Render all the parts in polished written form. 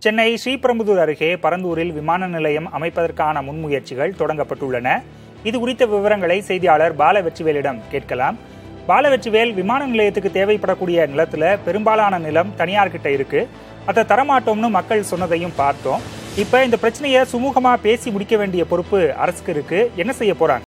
சென்னை ஸ்ரீபெரும்புதூர் அருகே பரந்தூரில் விமான நிலையம் அமைப்பதற்கான முன்முயற்சிகள் தொடங்கப்பட்டுள்ளன. இது குறித்த விவரங்களை செய்தியாளர் பாலவெற்றிவேலிடம் கேட்கலாம். பாலவெற்றிவேல், விமான நிலையத்துக்கு தேவைப்படக்கூடிய நிலத்துல பெரும்பாலான நிலம் தனியார்கிட்ட இருக்கு. அதை தரமாட்டோம்னு மக்கள் சொன்னதையும் பார்த்தோம். இப்ப இந்த பிரச்சனையை சுமூகமா பேசி முடிக்க வேண்டிய பொறுப்பு அரசுக்கு இருக்கு. என்ன செய்ய போறாங்க?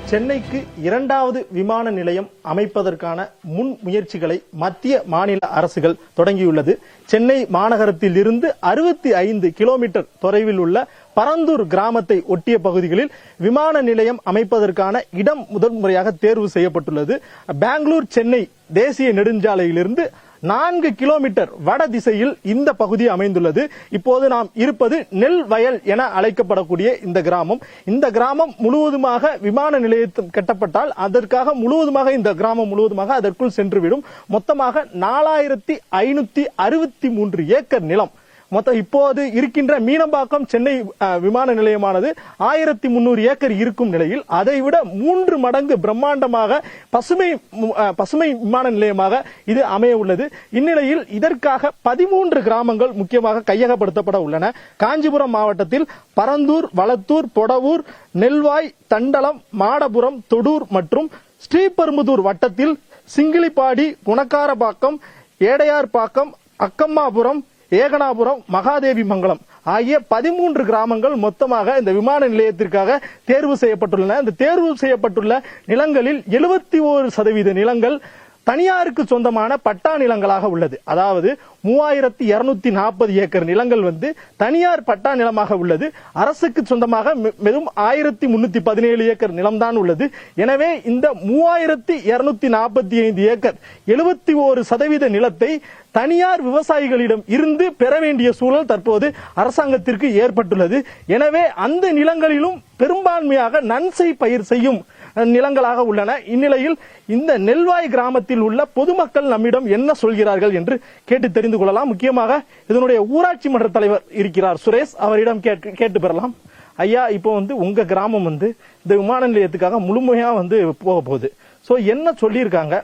சென்னைக்கு இரண்டாவது விமான நிலையம் அமைப்பதற்கான முன் முயற்சிகளை மத்திய மாநில அரசுகள் தொடங்கியுள்ளது. சென்னை மாநகரத்தில் இருந்து 65 கிலோமீட்டர் தொலைவில் உள்ள பரந்தூர் கிராமத்தை ஒட்டிய பகுதிகளில் விமான நிலையம் அமைப்பதற்கான இடம் முதன்முறையாக தேர்வு செய்யப்பட்டுள்ளது. பெங்களூர் சென்னை தேசிய நெடுஞ்சாலையிலிருந்து 4 கிலோமீட்டர் வட திசையில் இந்த பகுதி அமைந்துள்ளது. இப்போது நாம் இருப்பது நெல் வயல் என அழைக்கப்படக்கூடிய இந்த கிராமம் முழுவதுமாக விமான நிலையத்தில் கட்டப்பட்டால் அதற்காக முழுவதுமாக இந்த கிராமம் முழுவதுமாக அதற்குள் சென்றுவிடும். மொத்தமாக 4563 ஏக்கர் நிலம். இப்போது இருக்கின்ற மீனம்பாக்கம் சென்னை விமான நிலையமானது 1300 ஏக்கர் இருக்கும் நிலையில் அதைவிட 3 மடங்கு பிரம்மாண்டமாக பசுமை விமான நிலையமாக இது அமைய உள்ளது. இந்நிலையில் இதற்காக 13 கிராமங்கள் முக்கியமாக கையகப்படுத்தப்பட உள்ளன. காஞ்சிபுரம் மாவட்டத்தில் பரந்தூர், வளத்தூர், பொடவூர், நெல்வாய், தண்டலம், மாடபுரம், தொடூர் மற்றும் ஸ்ரீபெரும்புதூர் வட்டத்தில் சிங்கிலிப்பாடி, குணக்காரபாக்கம், ஏடையார்பாக்கம், அக்கம்மாபுரம், ஏகனாபுரம், மகாதேவி மங்கலம் ஆகிய 13 கிராமங்கள் மொத்தமாக இந்த விமான நிலையத்திற்காக தேர்வு செய்யப்பட்டுள்ளன. இந்த தேர்வு செய்யப்பட்டுள்ள நிலங்களில் 71% நிலங்கள் தனியாருக்கு சொந்தமான பட்டா நிலங்களாக உள்ளது. அதாவது 3240 ஏக்கர் நிலங்கள் தனியார் பட்டா நிலமாக உள்ளது. அரசுக்கு சொந்தமாக வெறும் 1317 ஏக்கர் நிலம்தான் உள்ளது. எனவே இந்த 3245 ஏக்கர் 71% நிலத்தை தனியார் விவசாயிகளிடம் இருந்து பெற வேண்டிய சூழல் தற்போது அரசாங்கத்திற்கு ஏற்பட்டுள்ளது. எனவே அந்த நிலங்களிலும் பெரும்பான்மையாக நன்செய் பயிர் செய்யும் நிலங்களாக உள்ளன. இந்நிலையில் இந்த நெல்வாய் கிராமத்தில் உள்ள பொதுமக்கள் நம்மிடம் என்ன சொல்கிறார்கள் என்று கேட்டு தெரிந்து கொள்ளலாம். முக்கியமாக இதனுடைய ஊராட்சி மன்ற தலைவர் இருக்கிறார் சுரேஷ், அவரிடம் கேட்டு பெறலாம். ஐயா, இப்போ உங்க கிராமம் இந்த விமான நிலையத்துக்காக முழுமையா போக போகுது. சோ என்ன சொல்லியிருக்காங்க,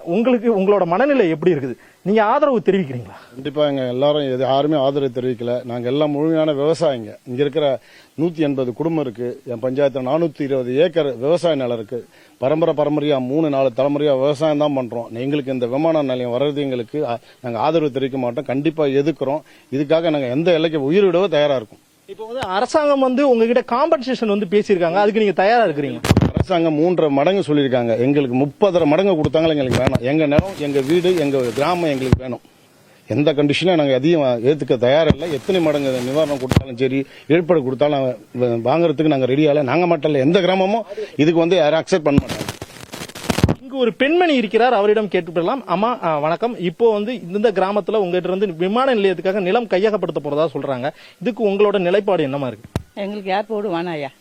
உங்களோட மனநிலை எப்படி இருக்குது? நீங்க ஆதரவு தெரிவிக்கிறீங்களா? கண்டிப்பா எங்க எல்லாரும் யாருமே ஆதரவு தெரிவிக்கல. நாங்க எல்லாம் முழுமையான விவசாயிங்க. இங்க இருக்கிற 180 குடும்பம் இருக்கு. என் பஞ்சாயத்துல 420 ஏக்கர் விவசாய நிலம் இருக்கு. பரம்பரையா 3-4 தலைமுறையா விவசாயம் தான் பண்றோம். எங்களுக்கு இந்த விமான நிலையம் வர்றது எங்களுக்கு நாங்க ஆதரவு தெரிவிக்க மாட்டோம். கண்டிப்பா எதிர்க்கிறோம். இதுக்காக நாங்க எந்த எல்லைக்கு உயிரிடவோ தயாரா இருக்கும். இப்போ அரசாங்கம் உங்ககிட்ட காம்பன்சேஷன் பேசியிருக்காங்க, அதுக்கு நீங்க தயாரா இருக்கிறீங்க? அரசாங்கம் 3.5 மடங்கு சொல்லியிருக்காங்க. எங்களுக்கு 30 மடங்கு கொடுத்தாங்களே எங்களுக்கு வேணும். எங்க நிலம், எங்க வீடு, எங்க கிராமம் எங்களுக்கு வேணும். எந்த கண்டிஷனும் நாங்க அதிகம் ஏத்துக்க தயாரில்லை. எத்தனை மடங்கு நிவாரணம் கொடுத்தாலும் சரி, இழப்பீடு கொடுத்தாலும் வாங்குறதுக்கு நாங்க ரெடியால. நாங்க மட்டும் இல்ல, எந்த கிராமமும் இதுக்கு யாரும் அக்செப்ட் பண்ண மாட்டாங்க. இங்கு ஒரு பெண்மணி இருக்கிறார், அவரிடம் கேட்டுப்படலாம். அம்மா வணக்கம். இப்போ இந்த கிராமத்துல உங்ககிட்ட விமான நிலையத்துக்காக நிலம் கையகப்படுத்த போறதா சொல்றாங்க. இதுக்கு உங்களோட நிலைப்பாடு என்னமா இருக்கு? எங்களுக்கு ஏர்போர்ட் வேணாம் ஐயா.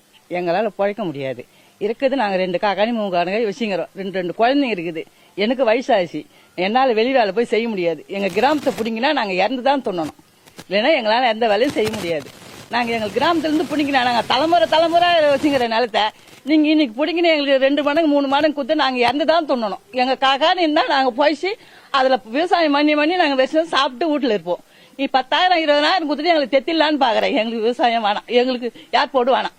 எங்களால பிழைக்க முடியாது. இருக்குது, நாங்க 2 காக்கானி 3 காரணங்க வச்சுக்கிறோம். 2 குழந்தைங்க இருக்குது. எனக்கு வயசாச்சு. என்னால வெளி வேலை போய் செய்ய முடியாது. எங்க கிராமத்தை பிடிங்கினா நாங்க இறந்துதான் தொண்ணணும். இல்லைன்னா எங்களால எந்த வேலையும் செய்ய முடியாது. நாங்க எங்க கிராமத்துல இருந்து பிடிங்கினா நாங்க தலைமுறை வச்சுக்கிற நிலத்தை நீங்க இன்னைக்கு பிடிங்கினா எங்களுக்கு 2 மடங்கு 3 மடங்கு கொடுத்து நாங்க இறந்துதான் தொண்ணணும். எங்க காக்கானி இருந்தா நாங்க போயிச்சு அதுல விவசாயம் பண்ணி நாங்க வச்சு சாப்பிட்டு வீட்டுல இருப்போம். நீ 10,000 20,000 கொடுத்துட்டு எங்களுக்கு தெத்திடலான்னு பாக்குறேன். எங்களுக்கு விவசாயம் வேணாம், எங்களுக்கு ஏர்போர்ட் வேணாம்.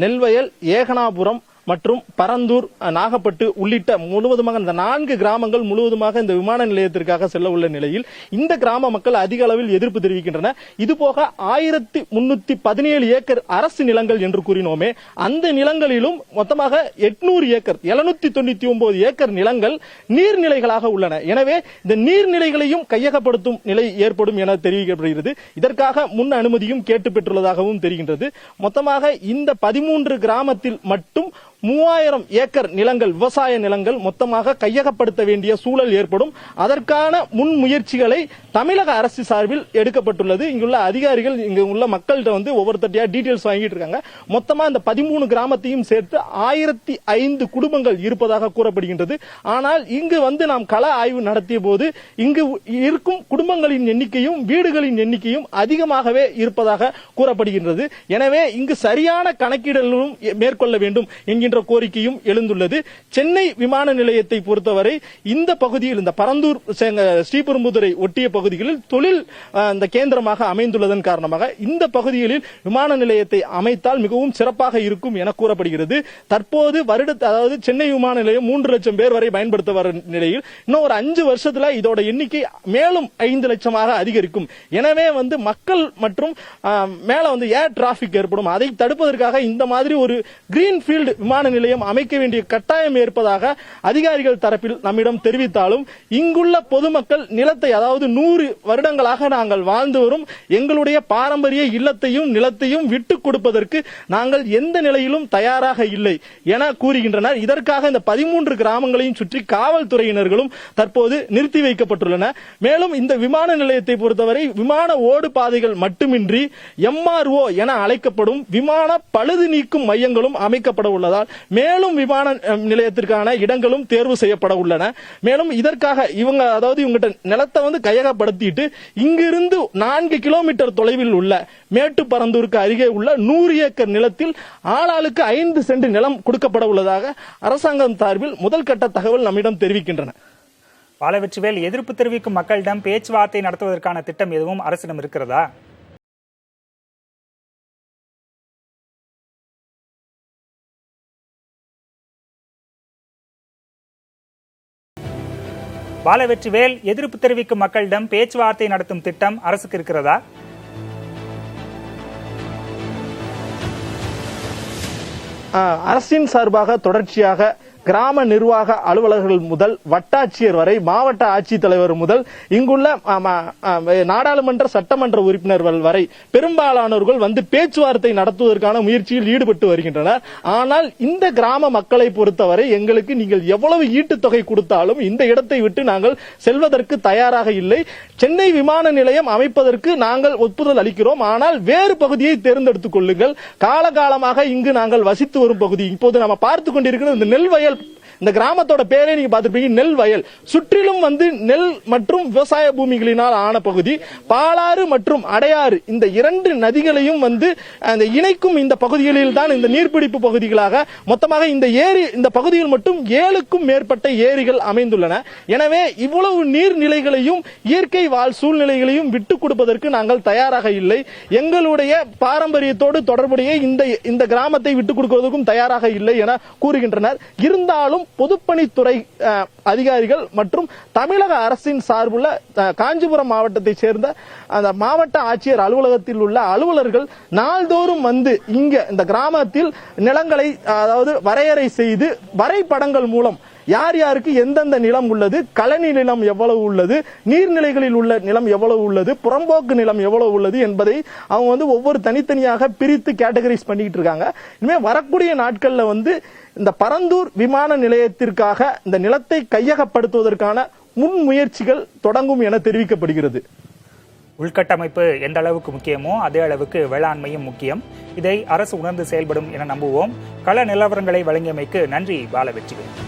நெல்வயல், ஏகனாபுரம் மற்றும் பரந்தூர், நாகப்பட்டு உள்ளிட்ட முழுவதுமாக இந்த 4 கிராமங்கள் முழுவதுமாக இந்த விமான நிலையத்திற்காக செல்ல உள்ள நிலையில் இந்த கிராம மக்கள் அதிக அளவில் எதிர்ப்பு தெரிவிக்கின்றனர். இதுபோக 1317 ஏக்கர் அரசு நிலங்கள் என்று கூறினோமே, அந்த நிலங்களிலும் மொத்தமாக 800 ஏக்கர் 799 ஏக்கர் நிலங்கள் நீர்நிலைகளாக உள்ளன. எனவே இந்த நீர்நிலைகளையும் கையகப்படுத்தும் நிலை ஏற்படும் என தெரிவிக்கப்படுகிறது. இதற்காக முன் அனுமதியும் கேட்டு பெற்றுள்ளதாகவும் தெரிகின்றது. மொத்தமாக இந்த 13 கிராமத்தில் மட்டும் 3000 ஏக்கர் நிலங்கள், விவசாய நிலங்கள் மொத்தமாக கையகப்படுத்த வேண்டிய சூழல் ஏற்படும். அதற்கான முன் முயற்சிகளை தமிழக அரசு சார்பில் எடுக்கப்பட்டுள்ளது. இங்குள்ள அதிகாரிகள் இங்கு உள்ள மக்கள்கிட்ட ஒவ்வொருத்தட்டியா டீடைல்ஸ் வாங்கிட்டு இருக்காங்க. மொத்தமா இந்த 13 கிராமத்தையும் சேர்த்து 1005 குடும்பங்கள் இருப்பதாக கூறப்படுகின்றது. ஆனால் இங்கு நாம் கள ஆய்வு நடத்திய போது இங்கு இருக்கும் குடும்பங்களின் எண்ணிக்கையும் வீடுகளின் எண்ணிக்கையும் அதிகமாகவே இருப்பதாக கூறப்படுகின்றது. எனவே இங்கு சரியான கணக்கீடுகளும் மேற்கொள்ள வேண்டும் என்கின்ற என்கின்ற கோரிக்கையும் எழுந்துள்ளது. சென்னை விமான நிலையத்தை பொறுத்தவரை இந்த பகுதியில், இந்த பரந்தூர் ஸ்ரீபெரும்புதூரை ஒட்டிய பகுதிகளில் தொழில் இந்த கேந்திரமாக அமைந்துள்ளதன் காரணமாக இந்த பகுதிகளில் விமான நிலையத்தை அமைத்தால் மிகவும் சிறப்பாக இருக்கும் என கூறப்படுகிறது. தற்போது அதாவது சென்னை விமான நிலையம் 3 லட்சம் பேர் வரை பயன்படுத்த வரும் நிலையில் இன்னும் ஒரு 5 வருஷத்துல இதோட எண்ணிக்கை மேலும் 5 லட்சமாக அதிகரிக்கும். எனவே மக்கள் மற்றும் மேல ஏர் டிராபிக் ஏற்படும். அதை தடுப்பதற்காக இந்த மாதிரி ஒரு கிரீன்ஃபீல்டு விமான நிலையம் அமைக்க வேண்டிய கட்டாயம் ஏற்பதாக அதிகாரிகள் தரப்பில் நம்மிடம் தெரிவித்தாலும் இங்குள்ள பொதுமக்கள் நிலத்தை, அதாவது 100 வருடங்களாக நாங்கள் வாழ்ந்து வரும் எங்களுடைய பாரம்பரிய இல்லத்தையும் நிலத்தையும் விட்டுக் கொடுப்பதற்கு நாங்கள் எந்த நிலையிலும் தயாராக இல்லை என கூறுகின்றனர். இதற்காக இந்த 13 கிராமங்களையும் சுற்றி காவல்துறையினர்களும் தற்போது நிறுத்தி வைக்கப்பட்டுள்ளன. மேலும் இந்த விமான நிலையத்தை பொறுத்தவரை விமான ஓடு பாதைகள் மட்டுமின்றி MRO என அழைக்கப்படும் விமான பழுது நீக்கும் மையங்களும் அமைக்கப்பட உள்ளதால் மேலும் விமான நிலையத்திற்கான இடங்களும் தேர்வு செய்யப்பட உள்ளன. மேலும் இதற்காக இவங்கிட்ட நிலத்தை கையகப்படுத்திட்டு இங்கிருந்து 4 கிலோமீட்டர் தொலைவில் உள்ள மேட்டுப்பரந்தூருக்கு அருகே உள்ள 100 ஏக்கர் நிலத்தில் ஆளாளுக்கு 5 சென்ட் நிலம் கொடுக்கப்பட உள்ளதாக அரசாங்கம் சார்பில் முதல் கட்ட தகவல் நம்மிடம் தெரிவிக்கின்றன. பாலவெற்றிவேல், எதிர்ப்பு தெரிவிக்கும் மக்களிடம் பேச்சுவார்த்தை நடத்துவதற்கான திட்டம் எதுவும் அரசிடம் இருக்கிறதா? பாலவெற்றிவேல், எதிர்ப்பு தெரிவிக்கும் மக்களிடம் பேச்சுவார்த்தை நடத்தும் திட்டம் அரசுக்கு இருக்கிறதா? அரசின் சார்பாக தொடர்ச்சியாக கிராம நிர்வாக அலுவலர்கள் முதல் வட்டாட்சியர் வரை, மாவட்ட ஆட்சித்தலைவர் முதல் இங்குள்ள நாடாளுமன்ற சட்டமன்ற உறுப்பினர்கள் வரை பெரும்பாலானவர்கள் பேச்சுவார்த்தை நடத்துவதற்கான முயற்சியில் ஈடுபட்டு வருகின்றனர். ஆனால் இந்த கிராம மக்களை பொறுத்தவரை எங்களுக்கு நீங்கள் எவ்வளவு ஈட்டுத்தொகை கொடுத்தாலும் இந்த இடத்தை விட்டு நாங்கள் செல்வதற்கு தயாராக இல்லை. சென்னை விமான நிலையம் அமைப்பதற்கு நாங்கள் ஒப்புதல் அளிக்கிறோம், ஆனால் வேறு பகுதியை தேர்ந்தெடுத்துக் கொள்ளுங்கள். காலகாலமாக இங்கு நாங்கள் வசித்து வரும் பகுதி, இப்போது நாம் பார்த்துக் கொண்டிருக்கிற இந்த நெல் வயல், இந்த கிராமத்தோட பேரே நீங்க பார்த்திருப்பீங்க, நெல் வயல். சுற்றிலும் நெல் மற்றும் விவசாய பூமிகளினால் ஆன பகுதி. பாலாறு மற்றும் அடையாறு இந்த 2 நதிகளையும் இணைக்கும் இந்த பகுதிகளில் தான் இந்த நீர்பிடிப்பு பகுதிகளாக மொத்தமாக இந்த பகுதியில் மட்டும் 7க்கும் மேற்பட்ட ஏரிகள் அமைந்துள்ளன. எனவே இவ்வளவு நீர்நிலைகளையும் இயற்கை வாழ் சூழ்நிலைகளையும் விட்டுக் கொடுப்பதற்கு நாங்கள் தயாராக இல்லை. எங்களுடைய பாரம்பரியத்தோடு தொடர்புடைய இந்த கிராமத்தை விட்டுக் கொடுப்பதற்கும் தயாராக இல்லை என கூறுகின்றனர். இருந்தாலும் பொதுப்பணித்துறை அதிகாரிகள் மற்றும் தமிழக அரசின் சார்புள்ள காஞ்சிபுரம் மாவட்டத்தை சேர்ந்த அந்த மாவட்ட ஆட்சியர் அலுவலகத்தில் உள்ள அலுவலர்கள் நாள்தோறும் இங்க இந்த கிராமத்தில் நிலங்களை வரையறை செய்து வரைபடங்கள் மூலம் யார் யாருக்கு எந்தெந்த நிலம் உள்ளது, கழனி நிலம் எவ்வளவு உள்ளது, நீர்நிலைகளில் உள்ள நிலம் எவ்வளவு உள்ளது, புறம்போக்கு நிலம் எவ்வளவு உள்ளது என்பதை அவங்க ஒவ்வொரு தனித்தனியாக பிரித்து கேட்டகரைஸ் பண்ணிட்டு இருக்காங்க. இனிமே வரக்கூடிய நாட்கள்ல இந்த பரந்தூர் விமான நிலையத்திற்காக இந்த நிலத்தை கையகப்படுத்துவதற்கான முன்முயற்சிகள் தொடங்கும் என தெரிவிக்கப்படுகிறது. உள்கட்டமைப்பு எந்த அளவுக்கு முக்கியமோ அதே அளவுக்கு வேளாண்மையும் முக்கியம். இதை அரசு உணர்ந்து செயல்படும் என நம்புவோம். கள நிலவரங்களை வழங்கியமைக்கு நன்றி பாலவெற்றிவேல்.